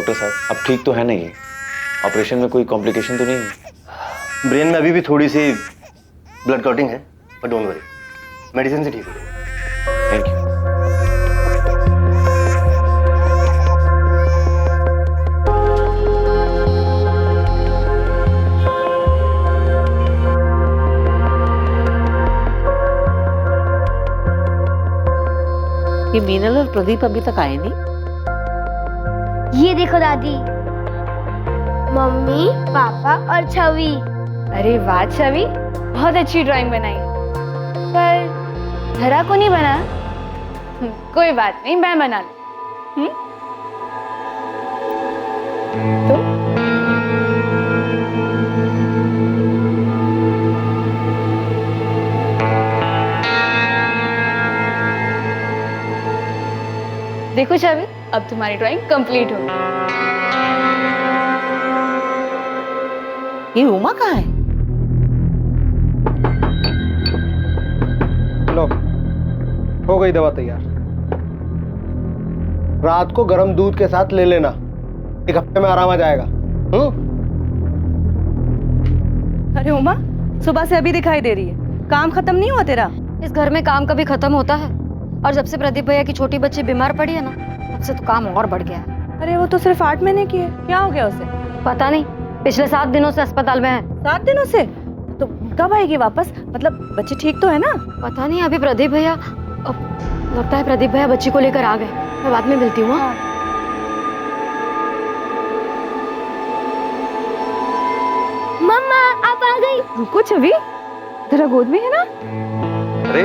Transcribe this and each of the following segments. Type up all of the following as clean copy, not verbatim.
Doctor साहब, अब ठीक तो है ना ये? ऑपरेशन में कोई कॉम्प्लिकेशन तो नहीं है? ब्रेन में अभी भी थोड़ी सी ब्लड क्लॉटिंग है, पर डोंट वरी, मेडिसिन से ठीक हो जाएगा। Thank you. ये मीनल और प्रदीप अभी तक आए नहीं। ये देखो दादी, मम्मी, पापा और छवि। अरे वाह छवि, बहुत अच्छी ड्राइंग बनाई, पर धरा को नहीं बना। कोई बात नहीं, मैं बना लूं। तो देखो छवि, अब तुम्हारी ड्राइंग कंप्लीट हो गई। ये उमा कहाँ है? लो, हो गई दवा तैयार। रात को गर्म दूध के साथ ले लेना, 1 हफ्ते में आराम आ जाएगा। अरे उमा, सुबह से अभी दिखाई दे रही है, काम खत्म नहीं हुआ तेरा? इस घर में काम कभी खत्म होता है? और जब से प्रदीप भैया की छोटी बच्ची बीमार पड़ी है ना, तब से तो काम और बढ़ गया है। अरे वो तो सिर्फ 8 महीने की है, क्या हो गया उसे? पता नहीं, पिछले 7 दिनों से अस्पताल में है। 7 दिनों से? तो कब आएगी वापस? मतलब बच्ची ठीक तो है ना? पता नहीं, अभी प्रदीप भैया, लगता है प्रदीप भैया बच्ची को लेकर आ गए। मैं बाद में मिलती हूँ। मम्मा आप आ गई। रुको छवि, तेरा गोद में है ना? अरे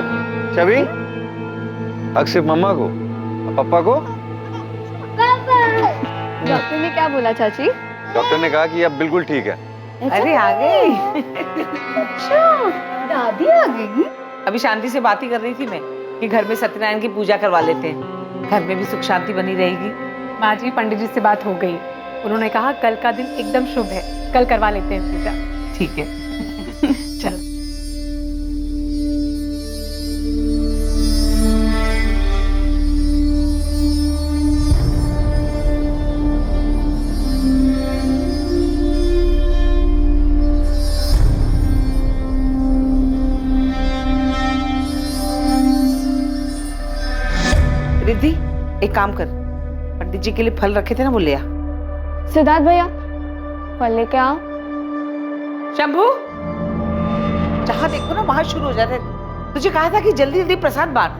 छवि, हक सिर्फ मम्मा को, पापा को? डॉक्टर ने क्या बोला चाची? डॉक्टर ने कहा कि अब बिल्कुल ठीक है। अरे आ गई। अच्छा, दादी आ गई। अभी शांति से बात ही कर रही थी मैं कि घर में सत्यनारायण की पूजा करवा लेते हैं, घर में भी सुख शांति बनी रहेगी। माँ जी, पंडित जी से बात हो गई, उन्होंने कहा कल का दिन एकदम शुभ है, कल करवा लेते हैं पूजा। ठीक है, चल। रिद्धि, एक काम कर, पंडित जी के लिए फल रखे थे ना, वो ले आ। सिद्धार्थ भैया, फल लेके आओ। शंभू, जहाँ देखो ना वहां शुरू हो जाते। तुझे कहा था कि जल्दी जल्दी प्रसाद बांट।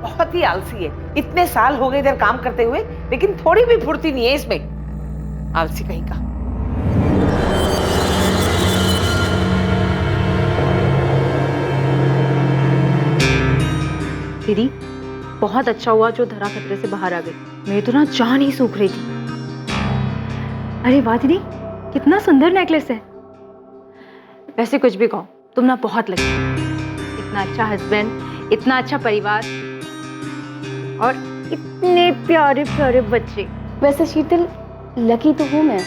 बहुत ही आलसी है, इतने साल हो गए इधर काम करते हुए, लेकिन थोड़ी भी फुर्ती नहीं है इसमें। आलसी कहीं का। दीदी, बहुत अच्छा हुआ जो धरा खतरे से बाहर आ गई। मेरी तो ना जान ही सूख रही थी। अरे वाह दीदी, कितना सुंदर नेकलेस है। वैसे कुछ भी कहो, तुम ना बहुत लगी। इतना अच्छा हस्बैंड, इतना अच्छा परिवार और इतने प्यारे प्यारे बच्चे। वैसे शीतल, लकी तो हूँ मैं,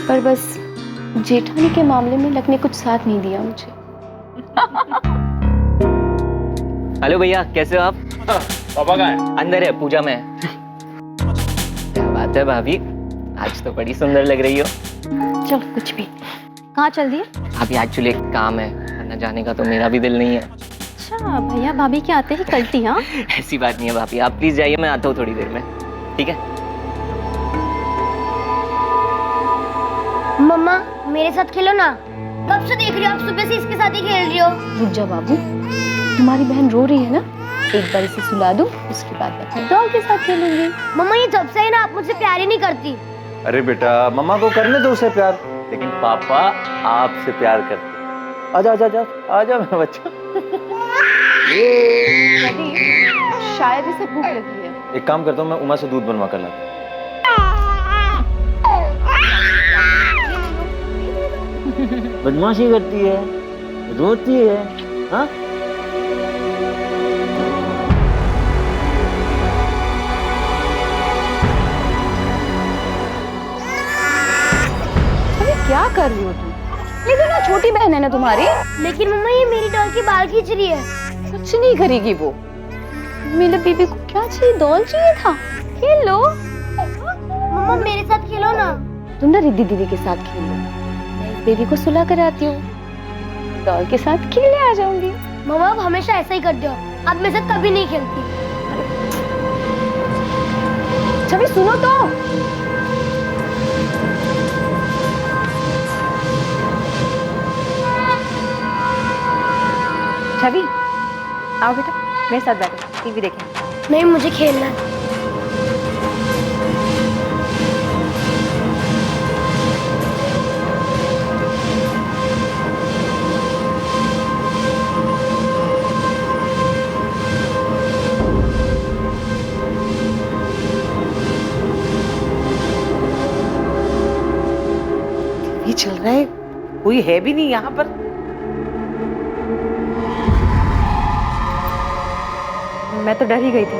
पर बस जेठानी के मामले में लक ने कुछ साथ नहीं दिया मुझे। हेलो भैया, कैसे हो आप? पापा कहाँ है? अंदर है, पूजा में है। क्या बात है भाभी, आज तो बड़ी सुंदर लग रही हो। चल कुछ भी। कहाँ चल दिए? अभी एक्चुअली एक काम है, वरना जाने का तो मेरा भी दिल नहीं है। अच्छा, भैया भाभी के आते ही कल्टी? हाँ, ऐसी बात नहीं है भाभी, आप प्लीज जाइए, मैं आता हूँ थोड़ी देर में, ठीक है? मम्मा मेरे साथ खेलो ना। कब से देख रही हो आप, सुबह से इसके साथ ही खेल रही हो। रुक जा बाबू, तुम्हारी बहन रो रही है ना, एक बार इसे सुला दूं, उसके बाद मैं डॉल के साथ खेलूंगी। मम्मा ये जब से है ना, आप मुझसे प्यार ही नहीं करती। अरे बेटा, मम्मा को करने दो उसे प्यार, लेकिन पापा आपसे प्यार करते। आजा आजा आजा आजा मेरा बच्चा। शायद इसे भूख लगी है। एक काम करता हूँ, मैं उमा से दूध बनवा कर लाता हूँ। बदमाशी करती है, रोती है, हाँ? क्या कर रही हो तुम? ये तो ना छोटी बहन है ना तुम्हारी। लेकिन मम्मा ये मेरी डॉल की बाल खींच रही है। कुछ नहीं करेगी वो। मेरे बेबी को क्या चाहिए? डॉल चाहिए था, खेल लो। मम्मा मम्मा मेरे साथ खेलो ना। तुम ना रिद्धि दीदी के साथ खेलो, मैं इस बेबी को सुला कर आती हूँ, डॉल के साथ खेलने आ जाऊंगी। मम्मा आप हमेशा ऐसा ही करते हो, आप मेरे साथ कभी नहीं खेलती। छवि सुनो तो। छवि आओ बेटा, मेरे साथ बैठो, टीवी देखें। नहीं मुझे खेलना है। ये चल रहा है, कोई है भी नहीं यहाँ पर। मैं तो डर ही गई थी।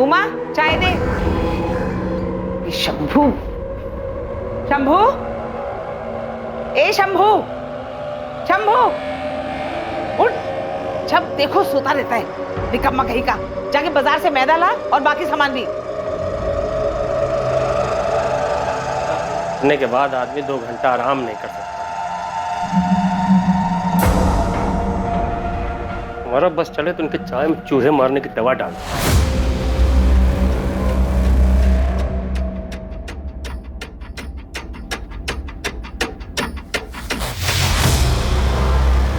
उमा चाय दे। ये शंभू, शंभू, ए शंभू, शंभू उठ। जब देखो सोता रहता है, निकम्मा कहीं का। जाके बाजार से मैदा ला और बाकी सामान भी। करने के बाद आदमी 2 घंटा आराम नहीं कर सकता। हमारा बस चले तो उनके चाय में चूहे मारने की दवा डाल।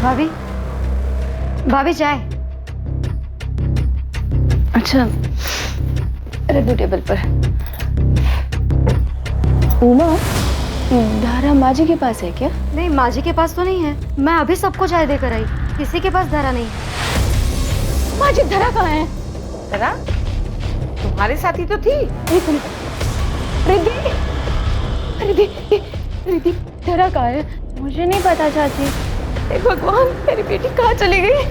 भाभी, भाभी चाय। अच्छा रख दो टेबल पर। उमा, धारा माँ जी के पास है क्या? नहीं, माँ जी के पास तो नहीं है। मैं अभी सबको चाय देकर आई, किसी के पास धारा नहीं है। माँ जी धरा कहाँ है? धरा तुम्हारे साथ ही तो थी। एक मिनट, रिद्धि, रिद्धि, रिद्धि धरा कहाँ है? मुझे नहीं पता चाची। हे भगवान, मेरी बेटी कहाँ चली गई?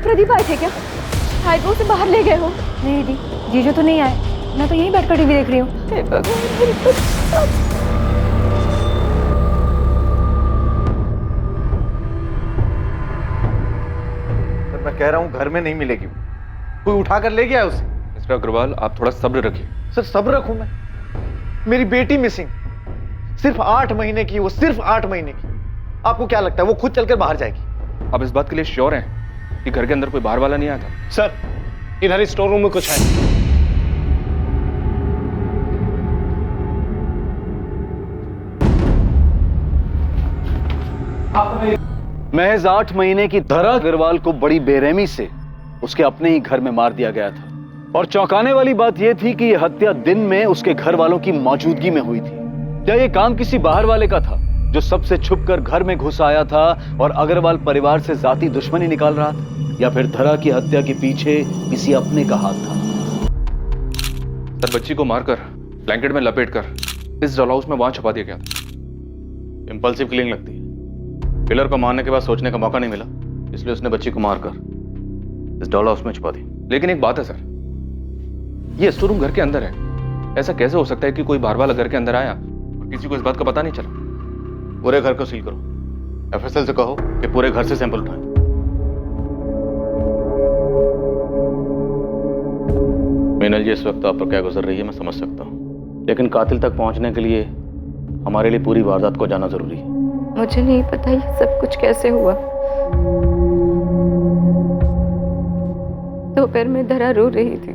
प्रदीप आए थे क्या? शायद वो उसे बाहर ले गए हो। नहीं दी, जीजू तो नहीं आए, मैं तो यहीं बैठकर टीवी देख रही हूँ। हे भगवान, मेरी बेटी। मैं कह रहा हूँ घर में नहीं मिलेगी, कोई उठा कर ले गया है उसे। मिस्टर अग्रवाल, आप थोड़ा सब्र रखिए। सर सब्र रखूं मैं? मेरी बेटी मिसिंग, सिर्फ 8 महीने की, वो सिर्फ 8 महीने की। आपको क्या लगता है वो खुद चलकर बाहर जाएगी? आप इस बात के लिए श्योर हैं कि घर के अंदर कोई बाहर वाला नहीं आया था? सर इधर स्टोर रूम में कुछ है। महज 8 महीने की धरा अग्रवाल को बड़ी बेरहमी से उसके अपने ही घर में मार दिया गया था। और चौंकाने वाली बात यह थी कि यह हत्या दिन में उसके घर वालों की मौजूदगी में हुई थी। क्या यह काम किसी बाहर वाले का था जो सबसे छुपकर घर में घुस आया था और अग्रवाल परिवार से जाती दुश्मनी निकाल रहा था, या फिर धरा की हत्या के पीछे किसी अपने का हाथ था? सर, बच्ची को मारकर ब्लैंकेट में लपेटकर इस डॉल हाउस में वहां छुपा दिया गया था। इंपल्सिव किलिंग लगती है। किलर को मारने के बाद सोचने का मौका नहीं मिला, इसलिए उसने बच्ची को मारकर इस डॉल हाउस में छुपा दी। लेकिन एक बात है सर, ये स्टोर रूम घर के अंदर है। ऐसा कैसे हो सकता है कि कोई बाहर वाला घर के अंदर आया और किसी को इस बात का पता नहीं चला? पूरे घर को सील करो। एफएसएल से कहो कि पूरे घर से सैंपल उठाएं। मीनल जी, इस वक्त आप पर क्या गुजर रही है मैं समझ सकता हूँ, लेकिन कातिल तक पहुंचने के लिए हमारे लिए पूरी वारदात को जानना जरूरी है। मुझे नहीं पता ये सब कुछ कैसे हुआ। दोपहर में धरा रो रही थी।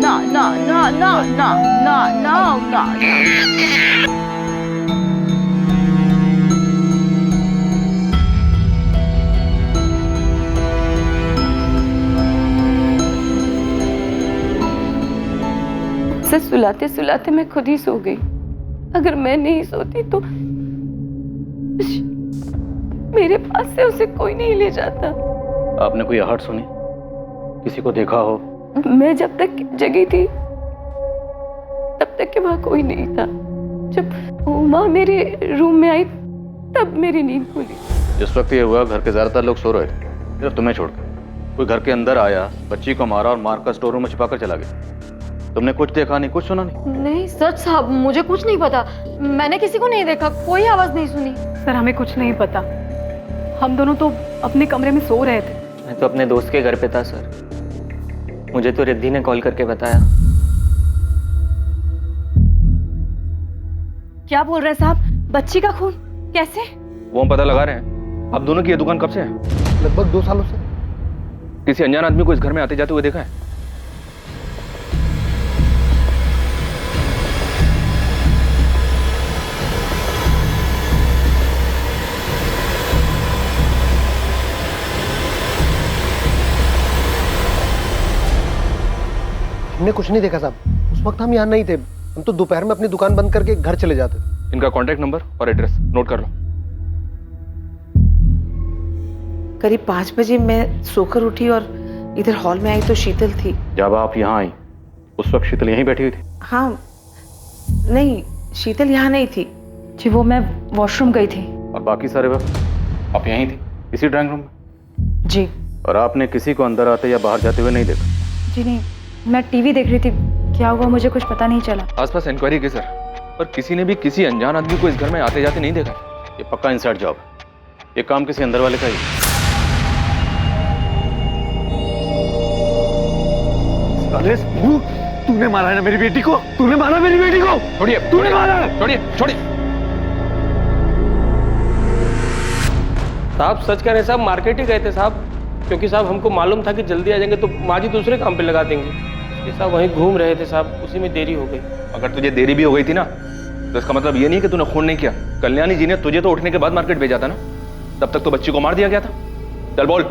ना ना ना ना ना ना ना ना। से सुलाते सुलाते मैं खुद ही सो गई। अगर मैं नहीं सोती तो मेरे पास से उसे कोई नहीं ले जाता। आपने कोई आहट सुनी, किसी को देखा हो? मैं जब तक जगी थी तब तक के वहां कोई नहीं था। जब उमा मेरे रूम में आई तब मेरी नींद खुली। जिस वक्त ये हुआ घर के ज्यादातर लोग सो रहे थे, सिर्फ तुम्हें छोड़कर। कोई घर के अंदर आया, बच्ची को मारा और मारकर स्टोर रूम में छिपाकर चला गया। तुमने कुछ देखा नहीं, कुछ सुना नहीं? नहीं सच साहब, मुझे कुछ नहीं पता। मैंने किसी को नहीं देखा, कोई आवाज नहीं सुनी। सर हमें कुछ नहीं पता, हम दोनों तो अपने कमरे में सो रहे थे। मैं तो अपने दोस्त के घर पे था सर। मुझे तो रिद्धि ने कॉल करके बताया। क्या बोल रहे हैं साहब? बच्ची का खून कैसे? वो हम पता लगा रहे हैं। आप दोनों की ये दुकान कब से है? लगभग 2 सालों से। किसी अनजान आदमी को इस घर में आते जाते हुए देखा है? हमने कुछ नहीं देखा साहब। उस वक्त हम यहाँ नहीं थे। हम तो दोपहर में अपनी दुकान बंद करके घर चले जाते थे। इनका कॉन्टैक्ट नंबर और एड्रेस नोट कर लो। करीब 5 बजे मैं सोकर उठी और इधर हॉल में आई तो शीतल थी। जब आप यहाँ आई उस वक्त शीतल यहीं बैठी हुई थी? हाँ, नहीं, शीतल यहाँ नहीं थी जी। वो मैं वॉशरूम गई थी। और बाकी सारे वक्त आप यहीं थी, इसी ड्राइंग रूम में? जी। और आपने किसी को अंदर आते या बाहर जाते हुए नहीं देखा? जी नहीं, मैं टीवी देख रही थी। क्या हुआ मुझे कुछ पता नहीं चला। आसपास इंक्वायरी की सर, पर किसी ने भी किसी अनजान आदमी को इस घर में आते जाते नहीं देखा। ये पक्का इनसाइड जॉब है। ये काम किसी अंदर वाले का ही। तूने मारा है ना मेरी बेटी को? तूने मारा मेरी बेटी को? छोड़िए, तूने मारा? छोड़िए, छोड़िए। साहब सच कह रहे हैं साहब, मार्केट ही गए थे साहब, क्योंकि साहब हमको मालूम था कि जल्दी आ जाएंगे तो माँ जी दूसरे काम पे लगा देंगे। ये साहब वहीं घूम रहे थे साहब, उसी में देरी हो गई। अगर तुझे देरी भी हो गई थी ना, तो इसका मतलब ये नहीं कि तूने खून नहीं किया। कल्याणी जी ने तुझे तो उठने के बाद मार्केट भेजा था ना, तब तक तो बच्ची को मार दिया गया था। चल बोल,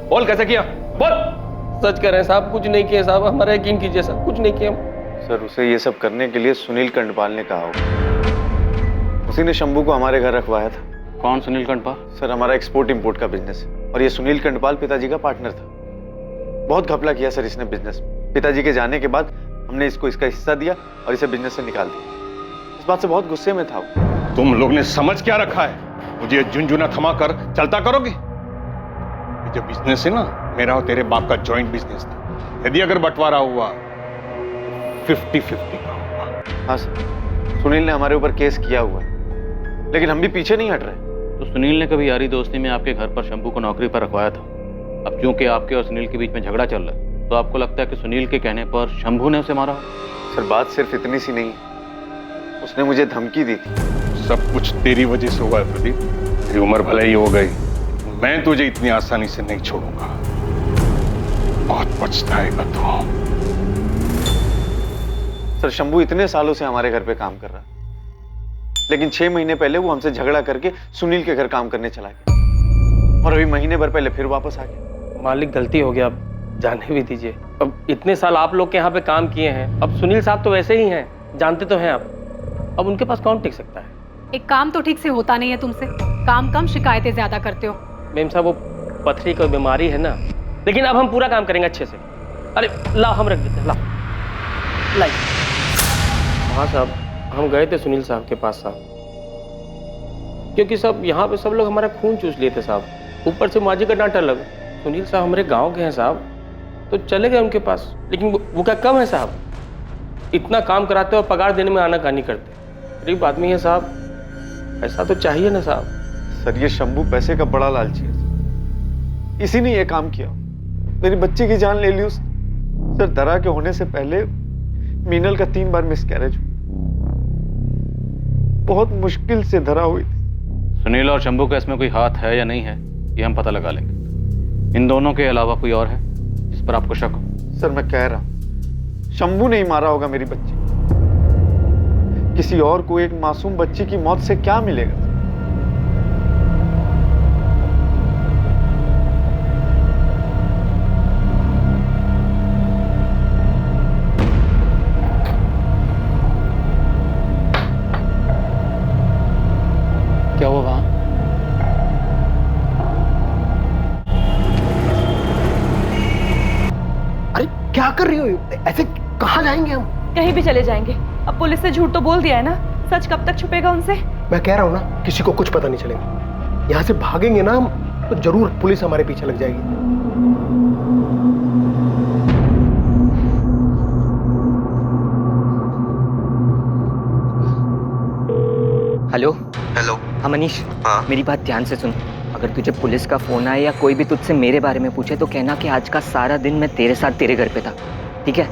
बोल कैसे किया, बोल। सच कह रहे हैं साहब, कुछ नहीं किया साहब, हमारा यकीन कीजिए साहब, कुछ नहीं किया। सर, उसे ये सब करने के लिए सुनील कंडपाल ने कहा होगा। उसी ने शंभू को हमारे घर रखवाया था। कौन सुनील कंडपाल? सर, हमारा एक्सपोर्ट इंपोर्ट का बिजनेस है और ये सुनील कंडपाल पिताजी का पार्टनर था। बहुत घपला किया सर इसने बिजनेस में। पिताजी के जाने के बाद हमने इसको इसका हिस्सा दिया और इसे बिजनेस से निकाल दिया। इस बात से बहुत गुस्से में था वो। तुम लोग ने समझ क्या रखा है? मुझे झुंझुना थमा कर चलता करोगे? जो बिजनेस है ना, मेरा और तेरे बाप का जॉइंट बिजनेस था। यदि अगर बंटवारा हुआ 50-50 का होगा। हाँ सर, सुनील ने हमारे ऊपर केस किया हुआ है, लेकिन हम भी पीछे नहीं हट रहे। तो सुनील ने कभी यारी दोस्ती में आपके घर पर शंभू को नौकरी पर रखवाया था। अब क्योंकि आपके और सुनील के बीच में झगड़ा चल रहा है, तो आपको लगता है कि सुनील के कहने पर शंभू ने उसे मारा? सर, बात सिर्फ इतनी सी नहीं है। उसने मुझे धमकी दी थी। सब कुछ तेरी वजह से हुआ है प्रदीप। तेरी उम्र भले ही हो गई, मैं तुझे इतनी आसानी से नहीं छोड़ूंगा। बहुत पछताएगा तू। सर, शंभू इतने सालों से हमारे घर पे काम कर रहा है, लेकिन 6 महीने पहले वो हमसे झगड़ा करके सुनील के घर काम करने चला गया और अभी महीने भर पहले फिर वापस आ गया। मालिक गलती हो गया, अब जाने भी दीजिए। अब इतने साल आप लोग के यहाँ पे काम किए हैं, अब सुनील साहब तो वैसे ही हैं, जानते तो हैं आप। अब उनके पास कौन टिक सकता है? एक काम तो ठीक से होता नहीं है तुमसे, काम कम शिकायतें ज्यादा करते हो। मैम साहब, वो पथरी की बीमारी है ना, लेकिन अब हम पूरा काम करेंगे अच्छे से। अरे लाओ, हम रख देते हैं, लाओ लाई। हाँ साहब, हम गए थे सुनील साहब के पास साहब, क्योंकि सब यहाँ पे सब लोग हमारा खून चूस लिए थे साहब। ऊपर से माँ जी का डांटा लगा। सुनील साहब हमारे गांव के हैं साहब, तो चले गए उनके पास। लेकिन वो क्या कम है साहब? इतना काम कराते और पगार देने में आनाकानी करते। गरीब आदमी है साहब, ऐसा तो चाहिए ना साहब। सर, ये शंभू पैसे का बड़ा लालची है। इसी ने ये काम किया, मेरी बच्ची की जान ले ली उसने। सर, दरा के होने से पहले मीनल का 3 बार मिसकैरेज हुआ। बहुत मुश्किल से धरा हुई थी। सुनील और शंभू का इसमें कोई हाथ है या नहीं है, ये हम पता लगा लेंगे। इन दोनों के अलावा कोई और है जिस पर आपको शक हो? सर, मैं कह रहा हूं, शंभू नहीं मारा होगा मेरी बच्ची। किसी और को एक मासूम बच्ची की मौत से क्या मिलेगा? क्या हुआ वहां? अरे क्या कर रही हो? ऐसे कहाँ जाएंगे हम? कहीं भी चले जाएंगे। अब पुलिस से झूठ तो बोल दिया है ना, सच कब तक छुपेगा उनसे? मैं कह रहा हूँ ना, किसी को कुछ पता नहीं चलेगा। यहाँ से भागेंगे ना हम, तो जरूर पुलिस हमारे पीछे लग जाएगी। हेलो। हेलो। हाँ मनीष, हाँ? मेरी बात ध्यान से सुन। अगर तुझे पुलिस का फोन आए या कोई भी तुझसे मेरे बारे में पूछे तो कहना कि आज का सारा दिन मैं तेरे साथ तेरे घर पे था, ठीक है?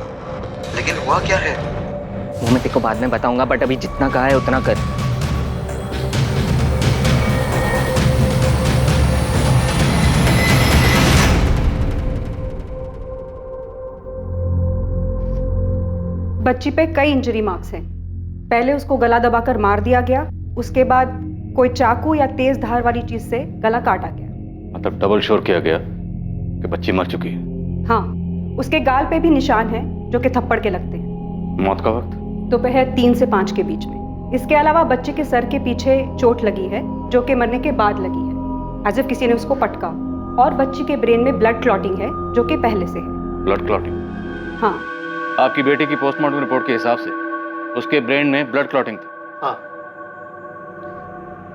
लेकिन हुआ क्या है? वो मैं तेरे को बाद में बताऊंगा, बट अभी जितना कहा है उतना कर। बच्ची पे कई इंजरी मार्क्स हैं। पहले उसको गला दबाकर मार दिया गया, उसके बाद कोई चाकू या तेज धार वाली चीज से गला काटा गया। मतलब डबल श्योर किया गया कि बच्ची मर चुकी है। हाँ, उसके गाल पे भी निशान हैं जो कि थप्पड़ के लगते हैं। मौत का वक्त? दोपहर 3 से 5 के बीच में। इसके अलावा बच्चे के सर के पीछे चोट लगी है जो कि मरने के बाद लगी है, एज इफ किसी ने उसको पटका। और बच्ची के ब्रेन में ब्लड क्लॉटिंग है जो कि पहले से है। Blood clotting? हाँ। आपकी बेटी की पोस्टमार्टम रिपोर्ट के हिसाब से उसके ब्रेन में ब्लड क्लॉटिंग थी। हाँ,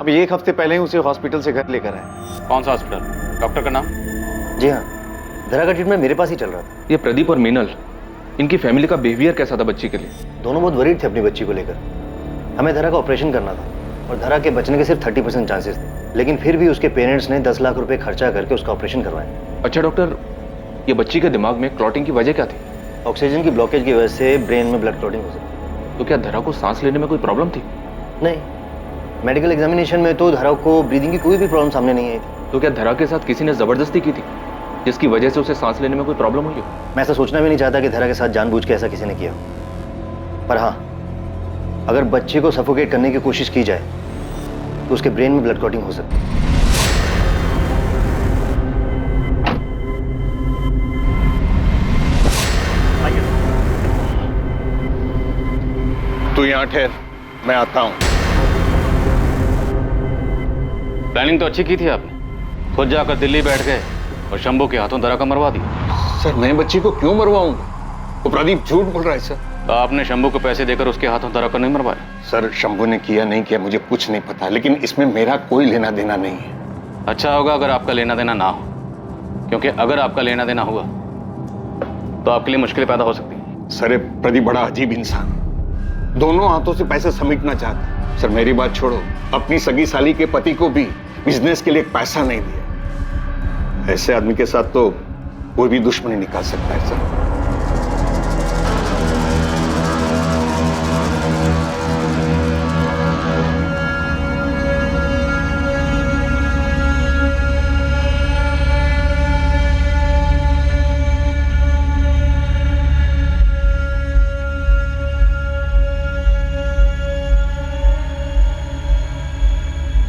अभी 1 हफ्ते पहले ही उसे हॉस्पिटल से घर लेकर आए। कौन सा हॉस्पिटल? डॉक्टर का नाम? जी हाँ, धरा का ट्रीटमेंट मेरे पास ही चल रहा था। ये प्रदीप और मीनल, इनकी फैमिली का बिहेवियर कैसा था बच्ची के लिए? दोनों बहुत वरीड थे अपनी बच्ची को लेकर। हमें धरा का ऑपरेशन करना था और धरा के बचने के सिर्फ 30% चांसेस थे, लेकिन फिर भी उसके पेरेंट्स ने 10 लाख रुपए खर्चा करके उसका ऑपरेशन करवाया। अच्छा डॉक्टर, ये बच्ची के दिमाग में क्लॉटिंग की वजह क्या थी? ऑक्सीजन की ब्लॉकेज की वजह से ब्रेन में ब्लड क्लॉटिंग हो सकती है। तो क्या धरा को सांस लेने में कोई प्रॉब्लम थी? नहीं, मेडिकल एग्जामिनेशन में तो धरा को ब्रीदिंग की कोई भी प्रॉब्लम सामने नहीं आई थी। तो क्या धरा के साथ किसी ने जबरदस्ती की थी जिसकी वजह से उसे सांस लेने में कोई प्रॉब्लम हुई हो? मैं ऐसा सोचना भी नहीं चाहता कि धरा के साथ जानबूझ के ऐसा किसी ने किया, पर हाँ, अगर बच्चे को सफोकेट करने की कोशिश की जाए तो उसके ब्रेन में ब्लड क्लॉटिंग हो सकती है। तू यहाँ ठहर, मैं आता हूँ। प्लानिंग तो अच्छी की थी आपने, खुद जाकर दिल्ली बैठ गए और शंभू के हाथों धरा का मरवा दिया। सर, मैं बच्ची को क्यों मरवाऊंगा? वो प्रदीप झूठ बोल रहा है सर। तो आपने शंभू को पैसे देकर उसके हाथों धरा को नहीं मरवाया? सर, शंभू ने किया नहीं किया मुझे कुछ नहीं पता, लेकिन इसमें मेरा कोई लेना देना नहीं है। अच्छा होगा अगर आपका लेना देना ना हो, क्योंकि अगर आपका लेना देना हुआ तो आपके लिए मुश्किलें पैदा हो सकती हैं। सर, ये प्रदीप बड़ा अजीब इंसान, दोनों हाथों से पैसे समेटना चाहता। सर, मेरी बात छोड़ो, अपनी सगी साली के पति को भी बिजनेस के लिए पैसा नहीं दिया। ऐसे आदमी के साथ तो कोई भी दुश्मनी निकाल सकता है सर।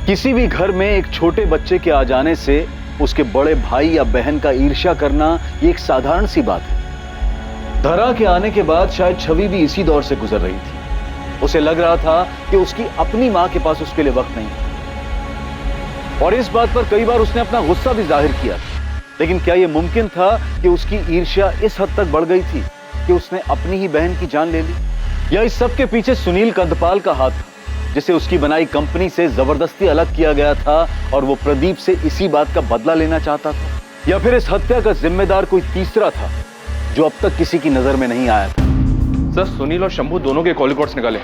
किसी भी घर में एक छोटे बच्चे के आ जाने से उसके बड़े भाई या बहन का ईर्ष्या करना ये एक साधारण सी बात है। धरा के आने के बाद शायद छवि भी इसी दौर से गुजर रही थी। उसे लग रहा था कि उसकी अपनी मां के पास उसके लिए वक्त नहीं है, और इस बात पर कई बार उसने अपना गुस्सा भी जाहिर किया। लेकिन क्या यह मुमकिन था कि उसकी ईर्ष्या इस हद तक बढ़ गई थी कि उसने अपनी ही बहन की जान ले ली? या इस सब के पीछे सुनील कंदपाल का हाथ था, जिसे उसकी बनाई कंपनी से जबरदस्ती अलग किया गया था और वो प्रदीप से इसी बात का बदला लेना चाहता था? या फिर इस हत्या का जिम्मेदार कोई तीसरा था जो अब तक किसी की नजर में नहीं आया था? सर, सुनील और शंभू दोनों के कॉल रिकॉर्ड्स निकाले।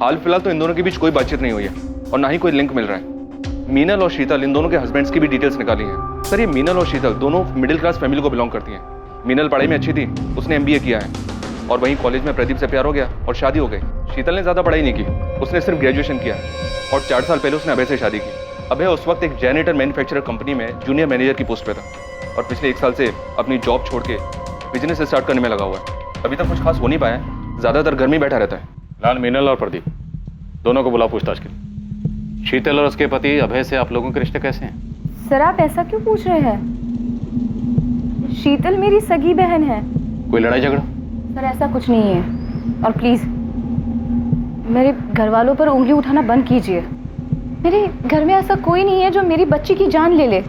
हाल फिलहाल तो इन दोनों के बीच कोई बातचीत नहीं हुई है और ना ही कोई लिंक मिल रहा है। मीनल और शीतल, इन दोनों के हस्बैंड्स की भी डिटेल्स निकाली हैं। सर, ये मीनल और शीतल दोनों मिडिल क्लास फैमिली को बिलोंग करती हैं। मीनल पढ़ाई में अच्छी थी, उसने MBA किया है और वहीं कॉलेज में प्रदीप से प्यार हो गया और शादी हो गई। शीतल ने ज्यादा पढ़ाई नहीं की, उसने सिर्फ ग्रेजुएशन किया और 4 साल पहले उसने अभय से शादी की। अभय उस वक्त एक जेनरेटर मैन्युफैक्चरर कंपनी में जूनियर मैनेजर की पोस्ट पे था और पिछले 1 साल से अपनी जॉब छोड़ के बिजनेस स्टार्ट करने में लगा हुआ है। अभी तक कुछ खास हो नहीं पाया है, ज्यादातर घर में बैठा रहता है। लाल, मीनल और प्रदीप दोनों को बुलाओ पूछताछ के लिए। शीतल और उसके पति अभय से आप लोगों के रिश्ते कैसे हैं? सर, आप ऐसा क्यों पूछ रहे हैं? शीतल मेरी सगी बहन है। कोई लड़ाई झगड़ा? सर, ऐसा कुछ नहीं है, और प्लीज मेरे घर वालों पर उंगली उठाना बंद कीजिए। मेरे घर में ऐसा कोई नहीं है जो मेरी बच्ची की जान ले ले।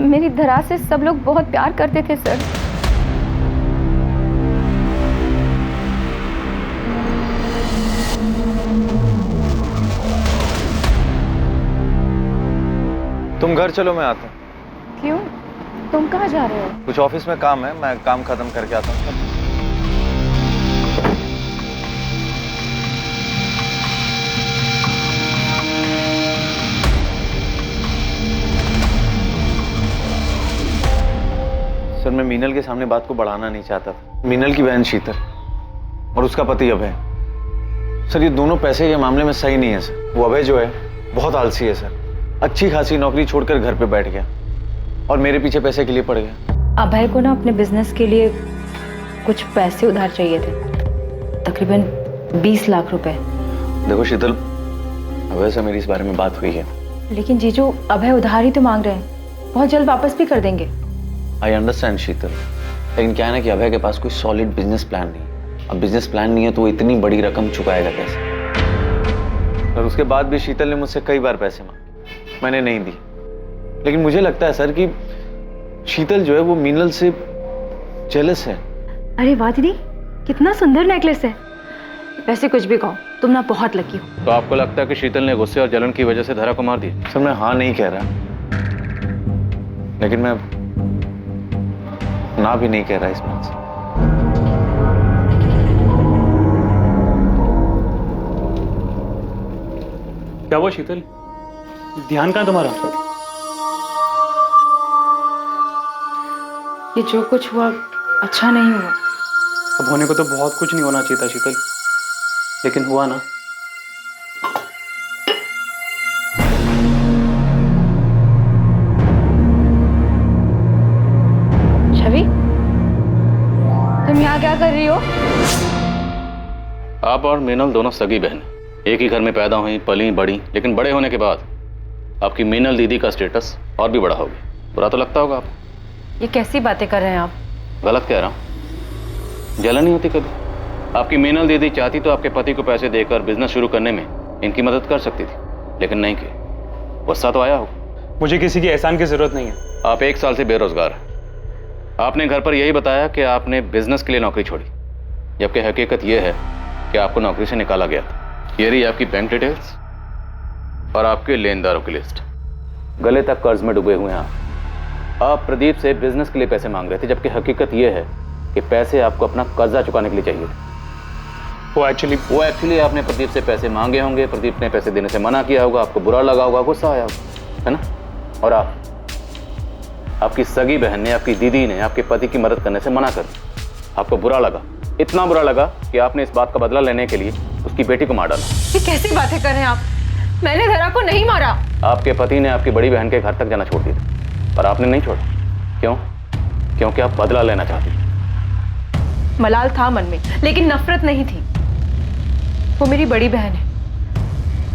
मेरी धरा से सब लोग बहुत प्यार करते थे सर। तुम घर चलो, मैं आता हूँ। क्यों? तुम कहाँ जा रहे हो? कुछ ऑफिस में काम है, मैं काम खत्म करके आता हूँ। मैं मीनल के सामने बात को बढ़ाना नहीं चाहता था। मीनल की बहन शीतल और उसका पति अभय, सर ये दोनों पैसे के मामले में सही नहीं है सर। वो अभय जो है बहुत आलसी है सर, अच्छी खासी नौकरी छोड़कर घर पे बैठ गया और मेरे पीछे पैसे के लिए पड़ गया। अभय को ना अपने बिजनेस के लिए कुछ पैसे उधार चाहिए थे, तकरीबन 20 लाख रुपए। देखो शीतल, अभय से मेरी इस बारे में बात हुई है। लेकिन जीजू, अभय उधार ही तो मांग रहे हैं, बहुत जल्द वापस भी कर देंगे। आई अंडरस्टैंड शीतल, लेकिन क्या है ना कि अभय के पास कोई सॉलिड बिजनेस प्लान नहीं है। अब बिजनेस प्लान नहीं है तो वो इतनी बड़ी रकम चुकाएगा कैसे? और उसके बाद भी शीतल ने मुझसे कई बार पैसे मांगे, मैंने नहीं दी। लेकिन मुझे लगता है सर कि शीतल जो है वो मीनल से जेलस है। अरे वाह दीदी, कितना सुंदर नेकलेस है। वैसे कुछ भी कहो, तुम ना बहुत लकी हो। तो आपको लगता है कि शीतल ने गुस्से और जलन की वजह से धरा को मार दिया? सर मैं हाँ नहीं कह रहा, लेकिन मैं ना भी नहीं कह रहा इस बात से। क्या हुआ शीतल, ध्यान कहाँ तुम्हारा? ये जो कुछ हुआ अच्छा नहीं हुआ। अब होने को तो बहुत कुछ नहीं होना चाहिए था शीतल, लेकिन हुआ ना। छवि, तुम यहाँ क्या कर रही हो? आप और मीनल दोनों सगी बहन, एक ही घर में पैदा हुई, पली, बड़ी, लेकिन बड़े होने के बाद आपकी मीनल दीदी का स्टेटस और भी बड़ा हो गया। बुरा तो लगता होगा आपको। ये कैसी बातें कर रहे हैं आप? गलत कह रहा हूँ? जलन नहीं होती कभी? आपकी मीनल दीदी चाहती तो आपके पति को पैसे देकर बिजनेस शुरू करने में इनकी मदद कर सकती थी, लेकिन नहीं की। गुस्सा तो आया हो। मुझे किसी की एहसान की जरूरत नहीं है। आप 1 साल से बेरोजगार हैं। आपने घर पर यही बताया कि आपने बिजनेस के लिए नौकरी छोड़ी, जबकि हकीकत यह है कि आपको नौकरी से निकाला गया था। ये रही आपकी बैंक डिटेल्स और आपके लेनदारों की लिस्ट। गले तक कर्ज में डूबे हुए हैं आप प्रदीप से बिजनेस के लिए पैसे मांग रहे थे, जबकि हकीकत यह है कि पैसे आपको अपना कर्जा चुकाने के लिए चाहिए। वो एक्चुअली आपने प्रदीप से पैसे मांगे होंगे, प्रदीप ने पैसे देने से मना किया होगा, आपको बुरा लगा होगा, गुस्सा आया होगा, है ना? और आपकी सगी बहन ने, आपकी दीदी ने आपके पति की मदद करने से मना कर दिया। आपको बुरा लगा, इतना बुरा लगा कि आपने इस बात का बदला लेने के लिए उसकी बेटी को मार डाला। ये कैसी बातें कर रहे हैं आप? मैंने धरा को नहीं मारा। आपके पति ने आपकी बड़ी बहन के घर तक जाना छोड़ दिया, पर आपने नहीं छोड़ा। क्यों? क्योंकि आप बदला लेना चाहती थी। मलाल था मन में, लेकिन नफरत नहीं थी। वो मेरी बड़ी बहन है,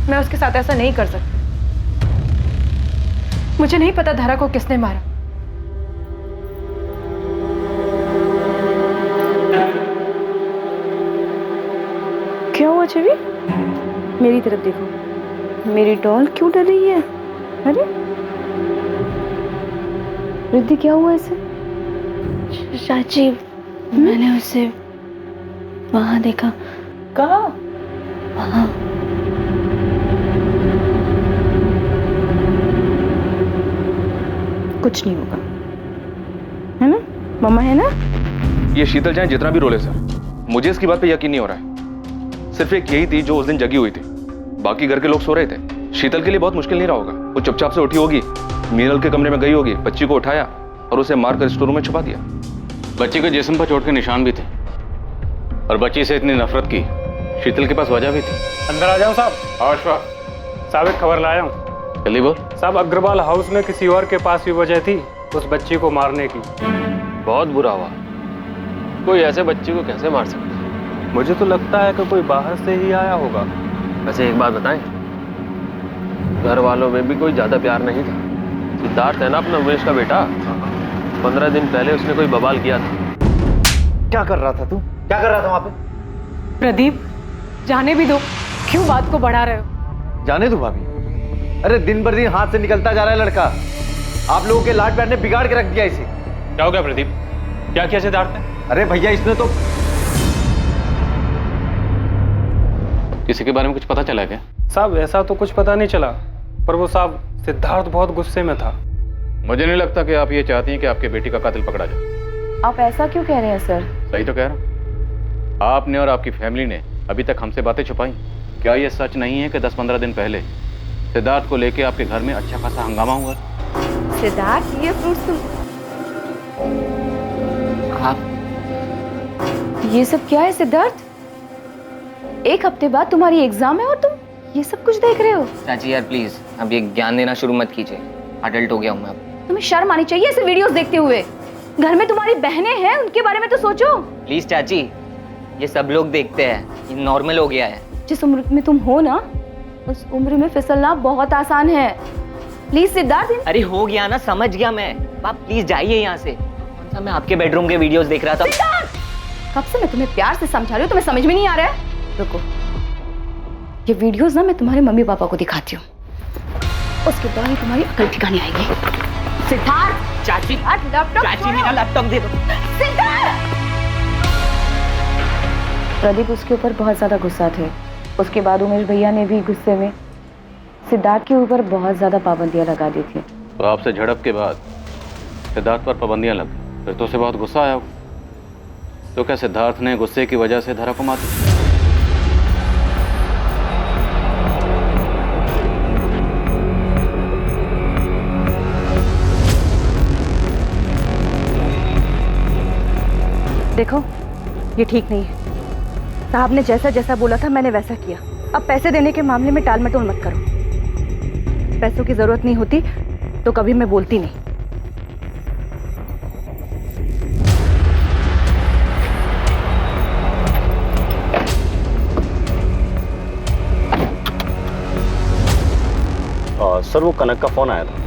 मैं उसके साथ ऐसा नहीं कर सकती। मुझे नहीं पता धरा को किसने मारा। क्या हुआ छवि? मेरी तरफ देखो, मेरी डॉल क्यों डर रही है? अरे रिद्धि, क्या हुआ इसे? चाची, मैंने उसे वहां देखा। कहाँ? वहां। कुछ नहीं होगा, है ना? मम्मा है ना? ये शीतल चाहे जितना भी रोले सर, मुझे इसकी बात पे यकीन नहीं हो रहा है। सिर्फ एक यही थी जो उस दिन जगी हुई थी, बाकी घर के लोग सो रहे थे। शीतल के लिए बहुत मुश्किल नहीं रहा होगा। वो चुपचाप से उठी होगी, मीनल के कमरे में गई होगी, बच्ची को उठाया और उसे मारकर स्टोर रूम में छुपा दिया। बच्ची के जिस्म पर चोट के निशान भी थे और बच्ची से इतनी नफरत की शीतल के पास वजह भी थी। अंदर आ जाओ साहब। साहब एक खबर लाया हूँ। जल्दी बोल। साहब, अग्रवाल हाउस में किसी और के पास भी वजह थी उस बच्ची को मारने की। बहुत बुरा हुआ। कोई ऐसे बच्ची को कैसे मार सकता है? मुझे तो लगता है कि कोई बाहर से ही आया होगा। वैसे एक बात बताएं, घर वालों में भी कोई ज्यादा प्यार नहीं था। सिद्धार्थ है ना अपना उमेश का बेटा, 15 दिन पहले उसने कोई बवाल किया था। क्या कर रहा था तू? क्या कर रहा था वहां पे? प्रदीप, जाने भी दो, क्यों बात को बढ़ा रहे हो? जाने दो भाभी। अरे दिन भर दिन हाथ से निकलता जा रहा है लड़का। आप लोगों के लाड प्यार ने बिगाड़ के रख दिया इसे। क्या हो गया प्रदीप? क्या किया सिद्धार्थ ने? अरे भैया, इसने तो किसी के बारे में कुछ पता चला क्या? साहब ऐसा तो कुछ पता नहीं चला, पर वो साहब सिद्धार्थ बहुत गुस्से में था। मुझे नहीं लगता कि आप ये चाहती हैं कि आपके बेटी का कातिल पकड़ा जाए। आप ऐसा क्यों कह रहे हैं सर? सही तो कह रहा हूँ। आपने और आपकी फैमिली ने अभी तक हमसे बातें छुपाई। क्या ये सच नहीं है कि 10-15 दिन पहले सिद्धार्थ को लेके आपके घर में अच्छा खासा हंगामा हुआ? सिद्धार्थ, ये फ्रूट्स तुम आप ये सब क्या है सिद्धार्थ? एक हफ्ते बाद तुम्हारी एग्जाम है और तुम ये सब कुछ देख रहे हो? चाची यार प्लीज अब ये ज्ञान देना शुरू मत कीजिए, अडल्ट हो गया हूँ मैं अब। तुम्हें शर्म आनी चाहिए ऐसे वीडियोस देखते हुए। घर में तुम्हारी बहनें हैं, उनके बारे में तो सोचो। प्लीज चाची, ये सब लोग देखते हैं, ये नॉर्मल हो गया है। जिस उम्र में तुम हो ना, उस उम्र में फिसलना बहुत आसान है। प्लीज सिद्धार्थ। अरे हो गया ना, समझ गया मैं। आप प्लीज जाइए यहाँ से। कौन सा मैं आपके बेडरूम के वीडियोस देख रहा था। कब से मैं तुम्हें प्यार से समझा रही हूँ, तुम्हें समझ में नहीं आ रहा है? रुको, ये वीडियोस ना मैं तुम्हारे मम्मी पापा को दिखाती हूँ, उसके बाद ही तुम्हारी अकल ठिकाने आएगी। सिद्धार्थ। चाची लैपटॉप, चाची मेरा लैपटॉप दे दो। सिद्धार्थ। प्रदीप उसके ऊपर बहुत ज्यादा गुस्सा थे। उसके बाद उमेश भैया ने भी गुस्से में सिद्धार्थ के ऊपर बहुत ज्यादा पाबंदियां लगा दी थी। तो आपसे झड़प के बाद सिद्धार्थ पर पाबंदियां लग गई, फिर तो उसे बहुत गुस्सा आया। तो क्या सिद्धार्थ ने गुस्से की वजह से धरा को मार दिया? देखो, ये ठीक नहीं है। साहब ने जैसा जैसा बोला था मैंने वैसा किया। अब पैसे देने के मामले में टाल मटोल मत करो। पैसों की जरूरत नहीं होती तो कभी मैं बोलती नहीं। सर वो कनक का फोन आया था।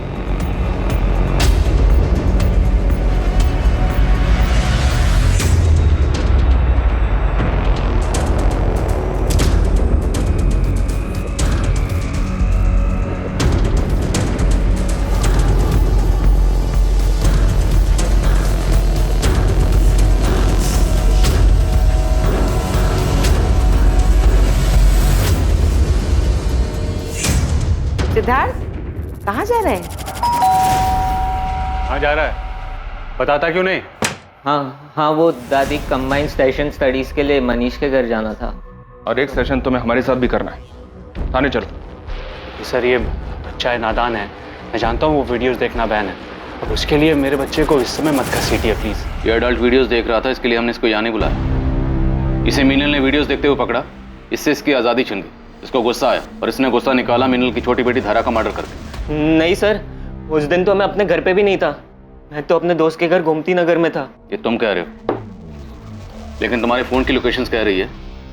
सिद्धार्थ, कहाँ जा रहे हैं? कहाँ जा रहा है? बताता क्यों नहीं? हाँ वो दादी, कंबाइंड सेशन स्टडीज के लिए मनीष के घर जाना था। और एक सेशन तुम्हें हमारे साथ भी करना है। थाने चलो। सर ये बच्चा है, नादान है। मैं जानता हूँ वो वीडियोस देखना बैन है, अब उसके लिए मेरे बच्चे को इस समय मत घसीटिए प्लीज। ये अडल्ट वीडियोस देख रहा था, इसके लिए हमने इसको यहाँ नहीं बुलाया। इसे मीनल ने वीडियोस देखते हुए पकड़ा, इससे इसकी आज़ादी छिन गई। इसको गुस्सा आया और इसने गुस्सा निकाला मीनल की छोटी बेटी धारा का मर्डर करके। नहीं सर, उस दिन तो मैं अपने घर पे भी नहीं था। मैं तो अपने दोस्त के घर गोमती नगर में था। ये तुम कह रहे हो, लेकिन तुम्हारे फोन की लोकेशंस कह रही है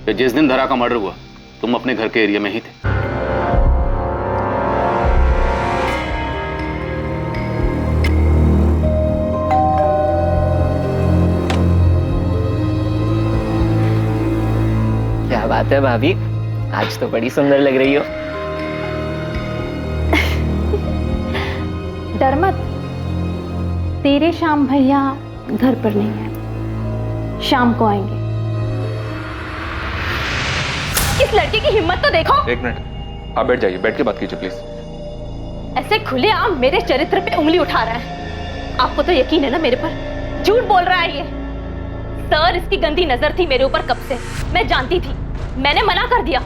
कि जिस दिन धारा का मर्डर हुआ तुम अपने घर के एरिया में ही थे। क्या बात है भाभी, आज तो बड़ी सुंदर लग रही हो। डर मत, तेरे श्याम भैया घर पर नहीं है, शाम को आएंगे। इस लड़के की हिम्मत तो देखो। एक मिनट, आप बैठ जाइए, बैठ के बात कीजिए प्लीज। ऐसे खुलेआम मेरे चरित्र पे उंगली उठा रहा है। आपको तो यकीन है ना मेरे पर? झूठ बोल रहा है ये। सर, इसकी गंदी नजर थी मेरे ऊपर कब से, मैं जानती थी, मैंने मना कर दिया।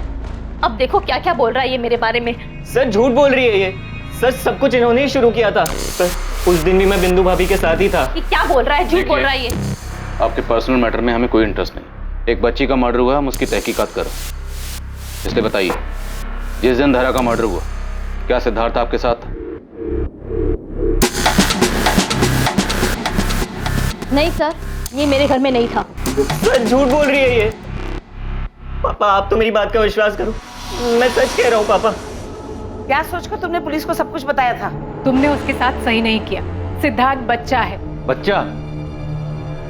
अब देखो क्या क्या बोल रहा है ये मेरे बारे में। सर झूठ बोल रही है ये। सर सब कुछ इन्होंने ही शुरू किया था। सर उस दिन भी मैं बिंदु भाभी के साथ ही था। ये क्या बोल रहा है? झूठ बोल रहा है ये। आपके पर्सनल मैटर में हमें कोई इंटरेस्ट नहीं। एक बच्ची का मर्डर हुआ, हम उसकी तहकीकात कर रहे हैं। इसलिए बताइए, जिस दिन धारा का मर्डर हुआ क्या सिद्धार्थ आपके साथ था? नहीं सर, ये मेरे घर में नहीं था। सर झूठ बोल रही है ये। पापा आप तो मेरी बात का विश्वास करो, मैं सच कह रहा हूँ पापा। क्या सोचकर तुमने पुलिस को सब कुछ बताया था? तुमने उसके साथ सही नहीं किया। सिद्धार्थ बच्चा है। बच्चा?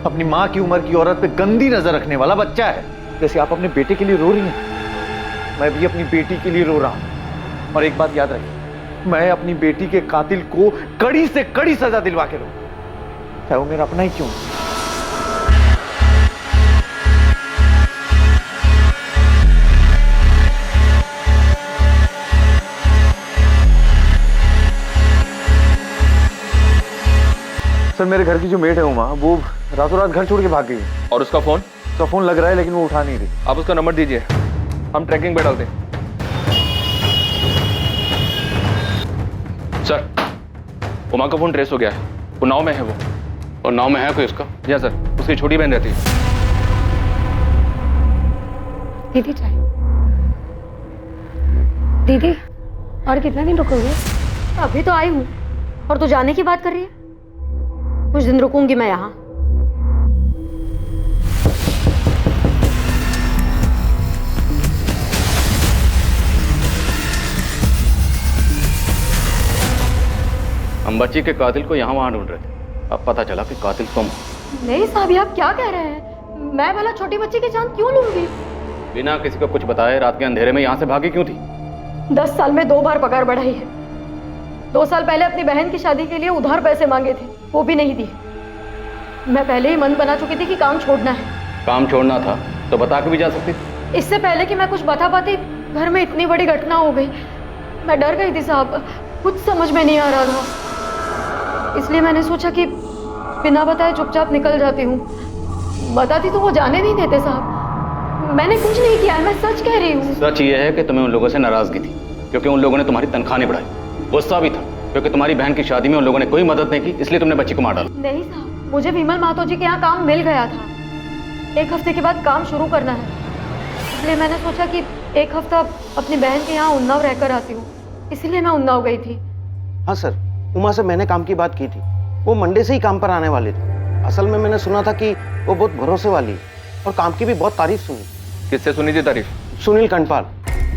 अपनी माँ की उम्र की औरत पे गंदी नजर रखने वाला बच्चा है। जैसे आप अपने बेटे के लिए रो रही हैं, मैं भी अपनी बेटी के लिए रो रहा हूं। और एक बात याद रखिए, मैं अपनी बेटी के कातिल को कड़ी से कड़ी सजा दिलवा के रहूंगा, चाहे वो मेरा अपना ही क्यों। सर मेरे घर की जो मेड है उमा, वो रातों रात घर छोड़ के भाग गई है। और उसका फोन? उसका फोन लग रहा है लेकिन वो उठा नहीं रही। आप उसका नंबर दीजिए, हम ट्रैकिंग पे डालते हैं। सर उमा का फोन ट्रेस हो गया है, वो नाव में है वो। और नाव में है कोई उसका? या सर, उसकी छोटी बहन रहती है। दीदी चाय। दीदी और कितना दिन रुकोगे? अभी तो आई हूँ और तू जाने की बात कर रही है। कुछ दिन रुकूंगी मैं यहाँ। हम बच्ची के कातिल को यहाँ वहाँ ढूंढ रहे थे, अब पता चला कि कातिल तुम हो। नहीं साहब, ये आप क्या कह रहे हैं? मैं भला छोटी बच्ची की जान क्यों लूंगी? बिना किसी को कुछ बताए रात के अंधेरे में यहाँ से भागी क्यों थी? 10 साल में 2 बार पगार बढ़ाई है। 2 साल पहले अपनी बहन की शादी के लिए उधार पैसे मांगे थे, वो भी नहीं दिए। मैं पहले ही मन बना चुकी थी कि काम छोड़ना है। काम छोड़ना था तो बता के भी जा सकती थी। इससे पहले कि मैं कुछ बता पाती, घर में इतनी बड़ी घटना हो गई। मैं डर गई थी साहब, कुछ समझ में नहीं आ रहा था। इसलिए मैंने सोचा कि बिना बताए चुपचाप निकल जाती हूँ। बताती तो वो जाने नहीं देते साहब। मैंने कुछ नहीं किया, मैं सच कह रही हूँ। सच ये है कि तुम्हें उन लोगों से नाराजगी थी क्योंकि उन लोगों ने तुम्हारी तनख्वाह नहीं बढ़ाई। गुस्सा भी था क्योंकि तुम्हारी बहन की शादी में उन लोगों ने कोई मदद नहीं की, इसलिए तुमने बच्ची को मार डाला। नहीं साहब, मुझे विमल महतो जी के यहाँ काम मिल गया था। 1 हफ्ते के बाद काम शुरू करना है, इसलिए मैंने सोचा कि 1 हफ्ता अपनी बहन के यहाँ उन्नाव रहकर आती हूँ। इसलिए मैं उन्नाव गई थी। हाँ सर, उमा से मैंने काम की बात की थी। वो मंडे से ही काम पर आने वाले थे। असल में मैंने सुना था कि वो बहुत भरोसे वाली है और काम की भी बहुत तारीफ सुनी। किससे सुनी थी तारीफ? सुनील कंडपाल,